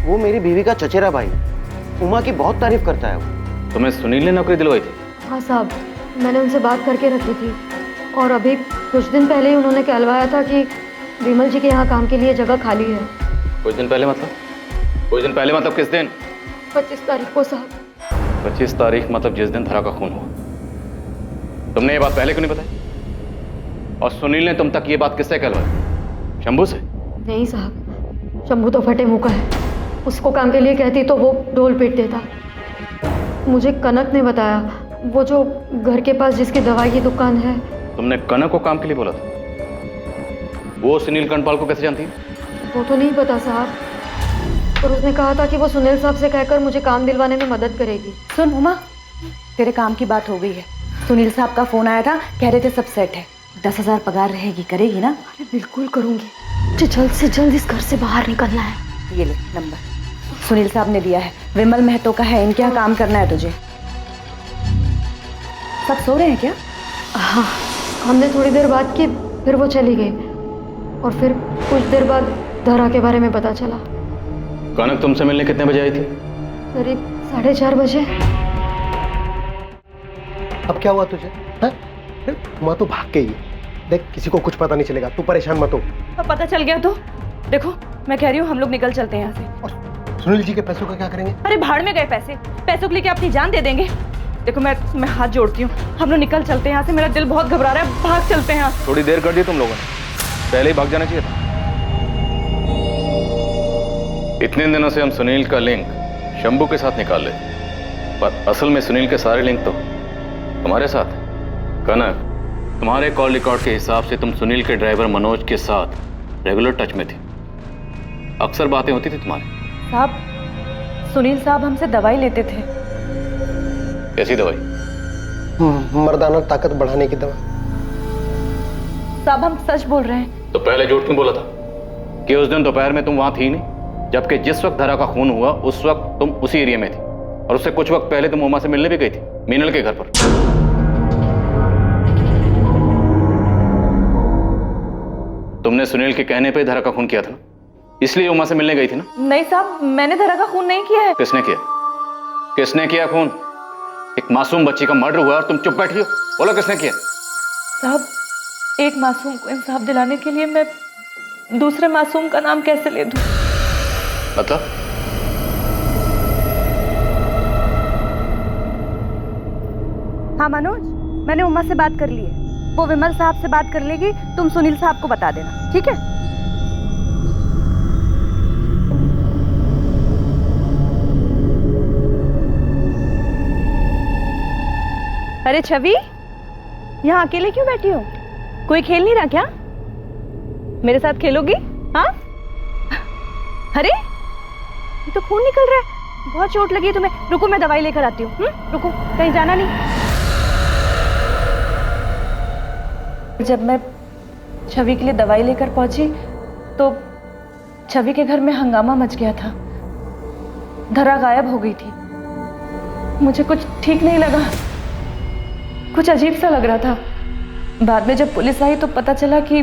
वो मेरी बीवी का चचेरा भाई है। उमा की बहुत तारीफ करता है वो। तुम्हें सुनील ने नौकरी दिलवाई थी? हाँ साहब, मैंने उनसे बात करके रखी थी और अभी कुछ दिन पहले ही उन्होंने कहलवाया था कि विमल जी के यहाँ काम के लिए जगह खाली है। कुछ दिन पहले मतलब? कुछ दिन पहले मतलब किस दिन? 25 तारीख को साहब। 25 तारीख मतलब जिस दिन धरा का खून हुआ। तुमने ये बात पहले क्यों नहीं बताई? और सुनील ने तुम तक ये बात किससे कहलवाई? शंभू से? नहीं साहब, शंभू तो फटे मुंह का है। उसको काम के लिए कहती तो वो ढोल पीट देता। मुझे कनक ने बताया, वो जो घर के पास जिसकी दवाई की दुकान है। तुमने कनक को काम के लिए बोला था? वो सुनील कंडपाल को कैसे जानती है? वो तो नहीं पता साहब, पर उसने कहा था कि वो सुनील साहब से कहकर मुझे काम दिलवाने में मदद करेगी। सुन उमा, तेरे काम की बात हो गई है। सुनील साहब का फोन आया था, कह रहे थे सब सेट है। 10,000 पगार रहेगी, करेगी ना? अरे बिल्कुल करूंगी। मुझे जल्द से जल्द इस घर से बाहर निकलना है। ये ले नंबर, सुनील साहब ने दिया है। विमल महतो का है, इनके यहाँ काम करना है तुझे। सब सो रहे हैं क्या? हाँ, हमने थोड़ी देर बात की, फिर वो चली गई और फिर कुछ देर बाद धरा के बारे में पता चला। कनक तुमसे मिलने कितने बजे आई थी? करीब 4:30 बजे। अब क्या हुआ तुझे? माँ तो भाग गई है। देख, किसी को कुछ पता नहीं चलेगा, तू परेशान मत हो। अब पता चल गया तो देखो, मैं कह रही हूँ हम लोग निकल चलते हैं यहाँ से। और सुनील जी के पैसों का क्या करेंगे? अरे भाड़ में गए पैसे, पैसों को लेके अपनी जान दे देंगे। देखो मैं हाथ जोड़ती हूँ, हम लोग निकल चलते हैं यहाँ से। मेरा दिल बहुत घबरा रहा है, भाग चलते हैं यहाँ से। थोड़ी देर कर दी तुम लोगों ने, पहले ही भाग जाना चाहिए था। इतने दिनों से हम सुनील का लिंक शंभू के साथ निकाल लेते, पर असल में सुनील के सारे लिंक तो तुम्हारे साथ। कनक, तुम्हारे कॉल रिकॉर्ड के हिसाब से तुम सुनील के ड्राइवर मनोज के साथ रेगुलर टच में थे। अक्सर बातें होती थी तुम्हारी। साहब, सुनील साहब हमसे दवाई लेते थे। कैसी दवाई? मर्दाना ताकत बढ़ाने की दवा। साहब हम सच बोल रहे हैं। तो पहले झूठ क्यों बोला था कि उस दिन दोपहर में तुम वहां थी नहीं, जबकि जिस वक्त धरा का खून हुआ उस वक्त तुम उसी एरिया में थी और उससे कुछ वक्त पहले तुम उमा से मिलने भी गई थी, मीनल के घर पर। तुमने सुनील के कहने पे धरा का खून किया था ना, इसलिए उमा से मिलने गई थी ना? नहीं साहब, मैंने धरा का खून नहीं किया है। किसने किया? किसने किया खून? एक मासूम बच्ची का मर्डर हुआ और तुम चुप बैठी हो। बोलो किसने किया? साहब, एक मासूम को इंसाफ दिलाने के लिए मैं दूसरे मासूम का नाम कैसे ले दूं? मतलब? हाँ मनोज, मैंने उमा से बात कर ली है। वो विमल साहब से बात कर लेगी, तुम सुनील साहब को बता देना, ठीक है? अरे छवि, यहाँ अकेले क्यों बैठी हो? कोई खेल नहीं रहा क्या? मेरे साथ खेलोगी? हाँ? अरे ये तो खून निकल रहा है, बहुत चोट लगी है तुम्हें। रुको मैं दवाई लेकर आती हूँ। रुको, कहीं जाना नहीं। जब मैं छवि के लिए दवाई लेकर पहुंची तो छवि के घर में हंगामा मच गया था। धरा गायब हो गई थी। मुझे कुछ ठीक नहीं लगा, कुछ अजीब सा लग रहा था। बाद में जब पुलिस आई तो पता चला कि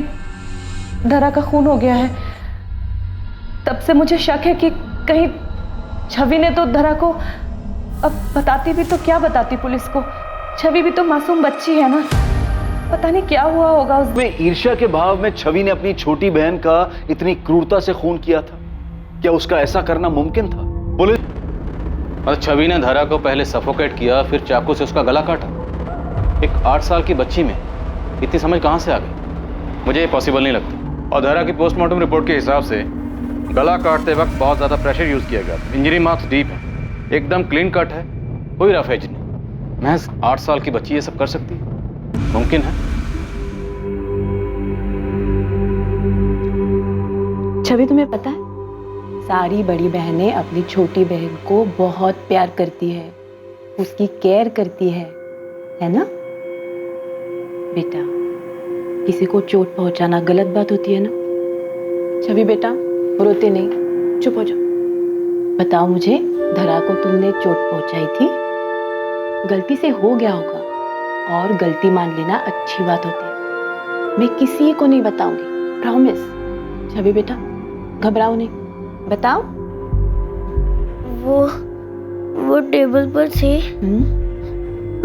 धरा का खून हो गया है। तब से मुझे शक है कि कहीं छवि ने तो धरा को, अब बताती भी तो क्या बताती पुलिस को, छवि भी तो मासूम बच्ची है ना, पता नहीं क्या हुआ होगा उसमें। ईर्ष्या के भाव में छवि ने अपनी छोटी बहन का इतनी क्रूरता से खून किया था। क्या उसका ऐसा करना मुमकिन था? पुलिस और छवि ने धरा को पहले सफोकेट किया, फिर चाकू से उसका गला काटा। एक 8 साल की बच्ची में इतनी समझ कहां से आ गई? मुझे ये पॉसिबल नहीं लगता। और धरा की पोस्टमार्टम रिपोर्ट के हिसाब से गला काटते वक्त बहुत ज्यादा प्रेशर यूज किया गया। इंजरी मार्क्स डीप है, एकदम क्लीन कट है, कोई रफ एज नहीं। महज 8 साल की बच्ची ये सब कर सकती है? मुमकिन है? छवि, तुम्हें पता है सारी बड़ी बहनें अपनी छोटी बहन को बहुत प्यार करती है, उसकी केयर करती है ना बेटा? किसी को चोट पहुंचाना गलत बात होती है ना? छवि बेटा, रोते नहीं, चुप हो जाओ। बताओ मुझे, धरा को तुमने चोट पहुंचाई थी? गलती से हो गया होगा, और गलती मान लेना अच्छी बात होती है। मैं किसी को नहीं बताऊंगी, प्रॉमिस। छवि बेटा, घबराओ नहीं, बताओ। वो टेबल पर थी,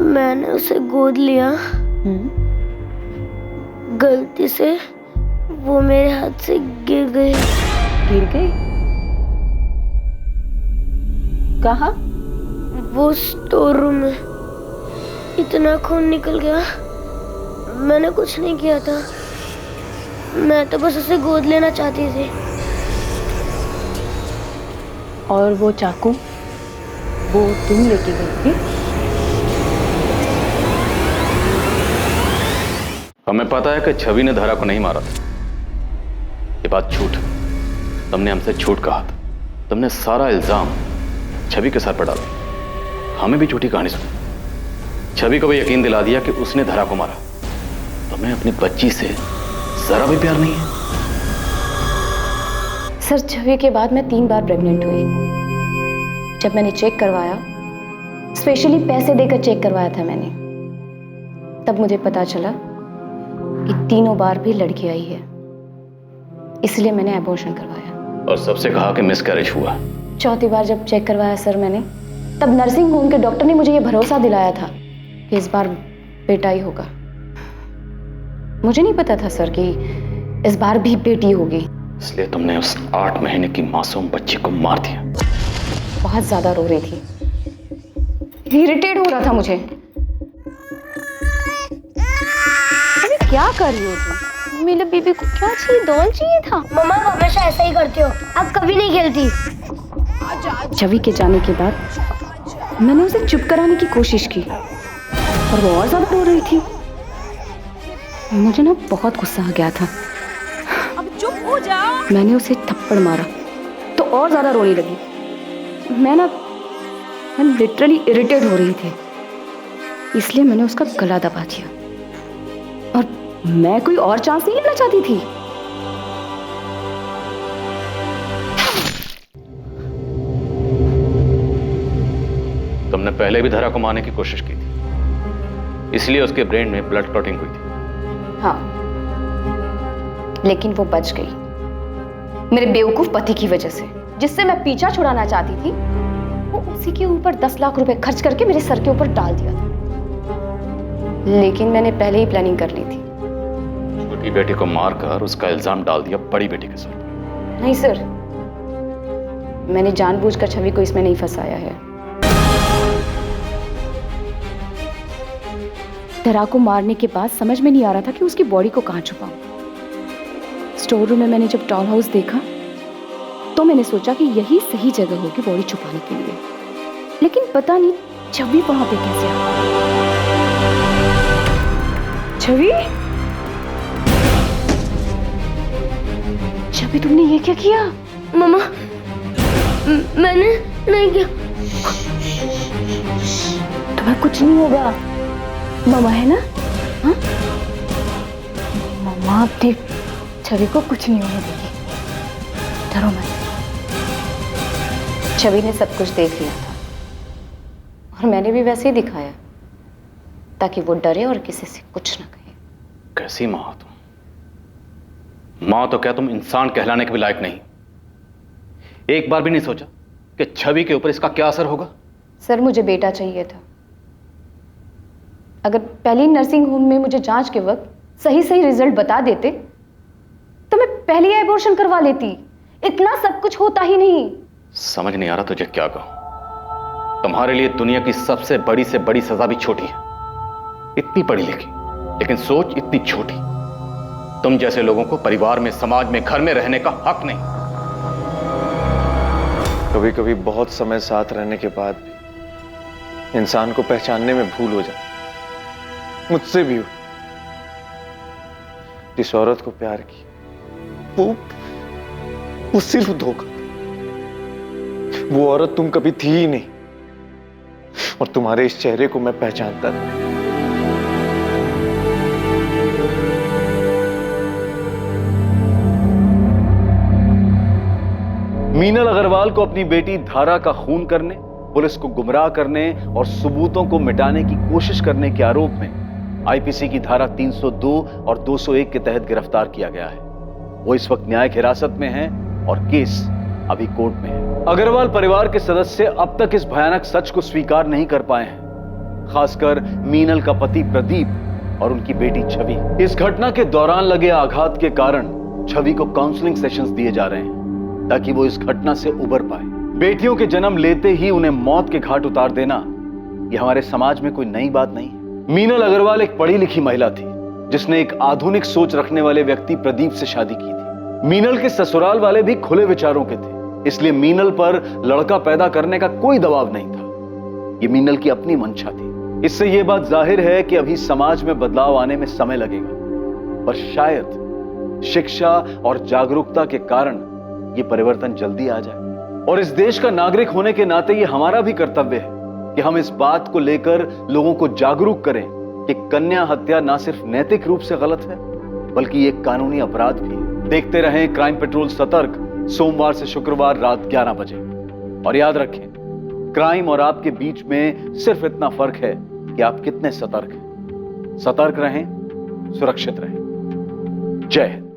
मैंने उसे गोद लिया, गलती से वो मेरे हाथ से गिर गई। गिर गई? कहाँ? वो स्टोर रूम में। इतना खून निकल गया, मैंने कुछ नहीं किया था, मैं तो बस उसे गोद लेना चाहती थी। और वो चाकू, वो तुम लेके गई थी? हमें पता है कि छवि ने धरा को नहीं मारा था। ये बात झूठ है। तुमने हमसे झूठ कहा था। तुमने सारा इल्जाम छवि के सर पर डाला। हमें भी झूठी कहानी सुनी। छवि को भी यकीन दिला दिया कि उसने धरा को मारा। तुम्हें अपनी बच्ची से जरा भी प्यार नहीं है? सर, छवि के बाद मैं 3 बार प्रेग्नेंट हुई। जब मैंने चेक करवाया, स्पेशली पैसे देकर चेक करवाया था मैंने, तब मुझे पता चला कि 3 बार भी लड़की आई है। इसलिए मैंने एबॉर्शन करवाया। और सबसे कहा कि मिसकैरेज हुआ। 4थी बार जब चेक करवाया सर मैंने, तब नर्सिंग होम के डॉक्टर ने मुझे ये भरोसा दिलाया था कि इस बार बेटा ही होगा। मुझे नहीं पता था सर कि इस बार भी बेटी होगी। इसलिए तुमने उस 8 महीने की मासूम बच्ची को मार दिया। बहुत ज्यादा रो रही थी, इरिटेट हो रहा था मुझे। अरे क्या कर रही हो तुम? मेरे बेबी को क्या चाहिए? डॉल चाहिए था। मम्मा हमेशा ऐसा ही करती हो, अब कभी नहीं खेलती। छवि के जाने के बाद मैंने उसे चुप कराने की कोशिश की, और वो और ज्यादा रो रही थी। मुझे ना बहुत गुस्सा आ गया था। अब चुप हो जाओ। मैंने उसे थप्पड़ मारा तो और ज्यादा रोने लगी। मैं लिटरली इरिटेट हो रही थी, इसलिए मैंने उसका गला दबा दिया। और मैं कोई और चांस नहीं लेना चाहती थी। तुमने पहले भी धरा को मारने की कोशिश की थी, इसलिए उसके ब्रेन में ब्लड क्लॉटिंग हुई थी। हाँ, लेकिन वो बच गई मेरे बेवकूफ पति की वजह से, जिससे मैं पीछा छुड़ाना चाहती थी। वो उसी के ऊपर 10 लाख रुपए खर्च करके मेरे सर के ऊपर डाल दिया था। लेकिन मैंने पहले ही प्लानिंग कर ली थी। छोटी बेटी को मारकर उसका इल्जाम डाल दिया बड़ी बेटी के सर पर। नहीं सर, मैंने जानबूझकर छवि को इसमें नहीं फंसाया है। धरा को मारने के बाद समझ में नहीं आ रहा था कि उसकी बॉडी को कहां छुपाऊं। स्टोर रूम में मैंने जब डॉल हाउस देखा तो मैंने सोचा कि यही सही जगह होगी बॉडी छुपाने के लिए। लेकिन पता नहीं छवि वहां पे कैसे आ गई। छवि, छवि तुमने ये क्या किया? मम्मा, मैंने नहीं किया। तुम्हें कुछ नहीं होगा, मामा है ना? हाँ? मामा अपने छवि को कुछ नहीं होने देगी, डरो मत। छवि ने सब कुछ देख लिया था और मैंने भी वैसे ही दिखाया ताकि वो डरे और किसी से कुछ ना कहे। कैसी माँ हो तुम? माँ तो क्या तुम इंसान कहलाने के भी लायक नहीं। एक बार भी नहीं सोचा कि छवि के ऊपर इसका क्या असर होगा? सर मुझे बेटा चाहिए था। अगर पहली नर्सिंग होम में मुझे जांच के वक्त सही सही रिजल्ट बता देते तो मैं पहले ही एबॉर्शन करवा लेती। इतना सब कुछ होता ही नहीं। समझ नहीं आ रहा तुझे क्या कहूं। तुम्हारे लिए दुनिया की सबसे बड़ी से बड़ी सजा भी छोटी है। इतनी पढ़ी लिखी लेकिन सोच इतनी छोटी। तुम जैसे लोगों को परिवार में, समाज में, घर में रहने का हक नहीं। कभी कभी बहुत समय साथ रहने के बाद भी इंसान को पहचानने में भूल हो जाती। मुझसे भी हुई। जिस औरत को प्यार की वो सिर्फ धोखा। वो औरत तुम कभी थी ही नहीं और तुम्हारे इस चेहरे को मैं पहचानता था। मीनल अग्रवाल को अपनी बेटी धारा का खून करने, पुलिस को गुमराह करने और सबूतों को मिटाने की कोशिश करने के आरोप में आईपीसी की धारा 302 और 201 के तहत गिरफ्तार किया गया है। वो इस वक्त न्यायिक हिरासत में है और केस अभी कोर्ट में है। अग्रवाल परिवार के सदस्य अब तक इस भयानक सच को स्वीकार नहीं कर पाए हैं, खासकर मीनल का पति प्रदीप और उनकी बेटी छवि। इस घटना के दौरान लगे आघात के कारण छवि को काउंसलिंग सेशंस दिए जा रहे हैं ताकि वो इस घटना से उबर पाए। बेटियों के जन्म लेते ही उन्हें मौत के घाट उतार देना ये हमारे समाज में कोई नई बात नहीं है। मीनल अग्रवाल एक पढ़ी लिखी महिला थी जिसने एक आधुनिक सोच रखने वाले व्यक्ति प्रदीप से शादी की थी। मीनल के ससुराल वाले भी खुले विचारों के थे, इसलिए मीनल पर लड़का पैदा करने का कोई दबाव नहीं था। ये मीनल की अपनी मंशा थी। इससे यह बात जाहिर है कि अभी समाज में बदलाव आने में समय लगेगा, पर शायद शिक्षा और जागरूकता के कारण यह परिवर्तन जल्दी आ जाए। और इस देश का नागरिक होने के नाते यह हमारा भी कर्तव्य है कि हम इस बात को लेकर लोगों को जागरूक करें कि कन्या हत्या ना सिर्फ नैतिक रूप से गलत है बल्कि एक कानूनी अपराध भी है। देखते रहें क्राइम पेट्रोल सतर्क, सोमवार से शुक्रवार रात 11 बजे। और याद रखें, क्राइम और आपके बीच में सिर्फ इतना फर्क है कि आप कितने सतर्क हैं। सतर्क रहें, सुरक्षित रहें। जय हिंद।